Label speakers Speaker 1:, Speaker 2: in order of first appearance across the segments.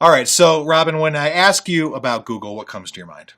Speaker 1: All right, so Robin, when I ask you about Google, what comes to your mind?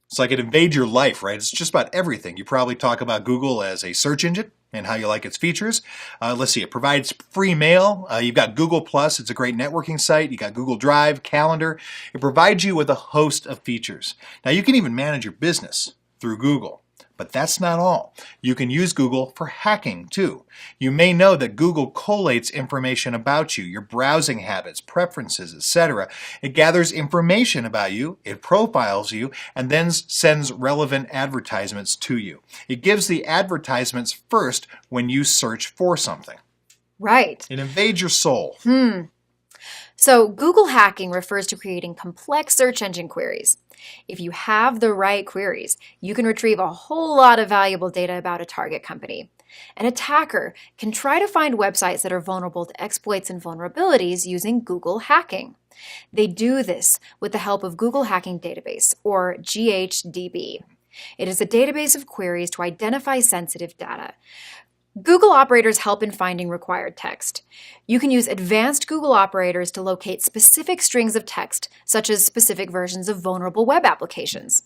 Speaker 1: It's like it invades your life, right? It's just about everything. You probably talk about Google as a search engine and how you like its features. Let's see, it provides free mail. You've got Google Plus. It's a great networking site. You got Google Drive, Calendar. It provides you with a host of features. Now, you can even manage your business through Google. But that's not all. You can use Google for hacking too. You may know that Google collates information about you, your browsing habits, preferences, etc. It gathers information about you, it profiles you, and then sends relevant advertisements to you. It gives the advertisements first when you search for something.
Speaker 2: Right.
Speaker 1: It invades your soul.
Speaker 2: So Google hacking refers to creating complex search engine queries. If you have the right queries, you can retrieve a whole lot of valuable data about a target company. An attacker can try to find websites that are vulnerable to exploits and vulnerabilities using Google hacking. They do this with the help of Google Hacking Database, or GHDB. It is a database of queries to identify sensitive data. Google operators help in finding required text. You can use advanced Google operators to locate specific strings of text, such as specific versions of vulnerable web applications.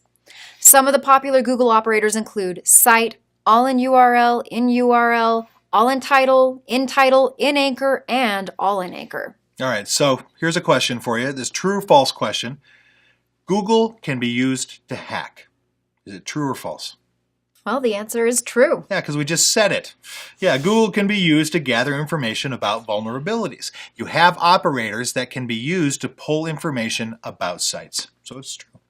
Speaker 2: Some of the popular Google operators include cite, all in URL, all in title, in anchor, and all in anchor.
Speaker 1: All right, so here's a question for you. This true or false question. Google can be used to hack. Is it true or false?
Speaker 2: Well, the answer is true.
Speaker 1: Yeah, because we just said it. Yeah, Google can be used to gather information about vulnerabilities. You have operators that can be used to pull information about sites. So it's true.